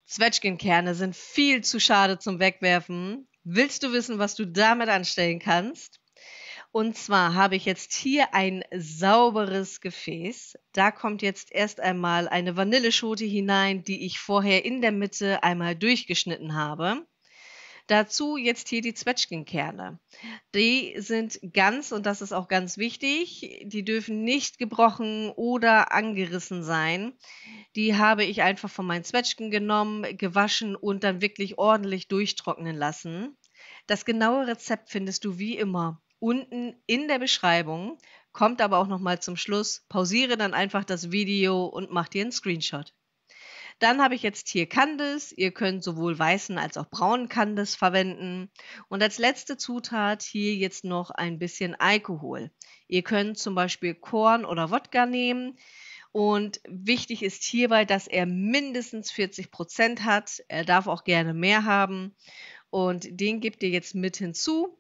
Zwetschgenkerne sind viel zu schade zum Wegwerfen. Willst du wissen, was du damit anstellen kannst? Und zwar habe ich jetzt hier ein sauberes Gefäß. Da kommt jetzt erst einmal eine Vanilleschote hinein, die ich vorher in der Mitte einmal durchgeschnitten habe. Dazu jetzt hier die Zwetschgenkerne. Die sind ganz, und das ist auch ganz wichtig, die dürfen nicht gebrochen oder angerissen sein. Die habe ich einfach von meinen Zwetschgen genommen, gewaschen und dann wirklich ordentlich durchtrocknen lassen. Das genaue Rezept findest du wie immer unten in der Beschreibung, kommt aber auch noch mal zum Schluss. Pausiere dann einfach das Video und mach dir einen Screenshot. Dann habe ich jetzt hier Kandis. Ihr könnt sowohl weißen als auch braunen Kandis verwenden. Und als letzte Zutat hier jetzt noch ein bisschen Alkohol. Ihr könnt zum Beispiel Korn oder Wodka nehmen. Und wichtig ist hierbei, dass er mindestens 40% hat. Er darf auch gerne mehr haben. Und den gebt ihr jetzt mit hinzu.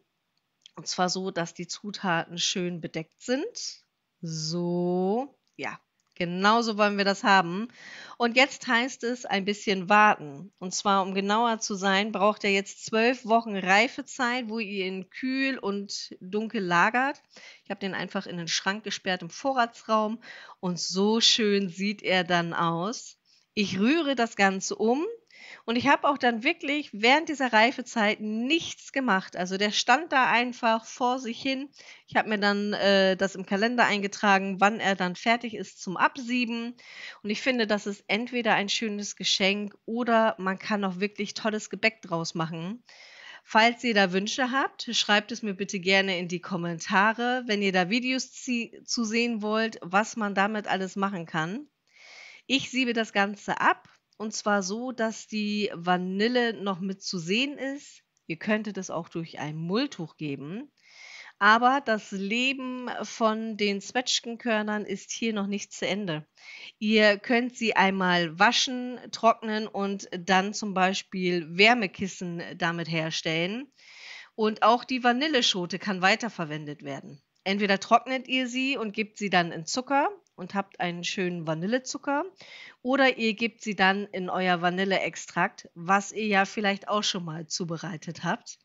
Und zwar so, dass die Zutaten schön bedeckt sind. So, ja, genau so wollen wir das haben. Und jetzt heißt es ein bisschen warten. Und zwar, um genauer zu sein, braucht er jetzt 12 Wochen Reifezeit, wo ihr ihn kühl und dunkel lagert. Ich habe den einfach in den Schrank gesperrt im Vorratsraum und so schön sieht er dann aus. Ich rühre das Ganze um und ich habe auch dann wirklich während dieser Reifezeit nichts gemacht. Also der stand da einfach vor sich hin. Ich habe mir dann das im Kalender eingetragen, wann er dann fertig ist zum Absieben. Und ich finde, das ist entweder ein schönes Geschenk oder man kann auch wirklich tolles Gebäck draus machen. Falls ihr da Wünsche habt, schreibt es mir bitte gerne in die Kommentare, wenn ihr da Videos zu sehen wollt, was man damit alles machen kann. Ich siebe das Ganze ab und zwar so, dass die Vanille noch mit zu sehen ist. Ihr könntet es auch durch ein Mulltuch geben. Aber das Leben von den Zwetschgenkörnern ist hier noch nicht zu Ende. Ihr könnt sie einmal waschen, trocknen und dann zum Beispiel Wärmekissen damit herstellen. Und auch die Vanilleschote kann weiterverwendet werden. Entweder trocknet ihr sie und gebt sie dann in Zucker und habt einen schönen Vanillezucker oder ihr gebt sie dann in euer Vanilleextrakt, was ihr ja vielleicht auch schon mal zubereitet habt.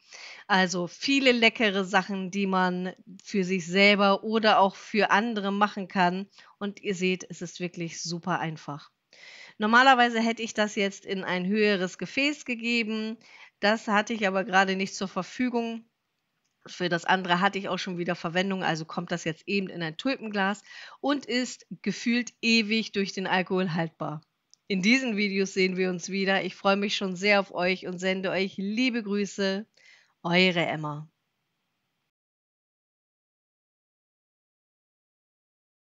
Also viele leckere Sachen, die man für sich selber oder auch für andere machen kann. Und ihr seht, es ist wirklich super einfach. Normalerweise hätte ich das jetzt in ein höheres Gefäß gegeben. Das hatte ich aber gerade nicht zur Verfügung. Für das andere hatte ich auch schon wieder Verwendung, also kommt das jetzt eben in ein Tulpenglas und ist gefühlt ewig durch den Alkohol haltbar. In diesen Videos sehen wir uns wieder. Ich freue mich schon sehr auf euch und sende euch liebe Grüße. Eure Emma.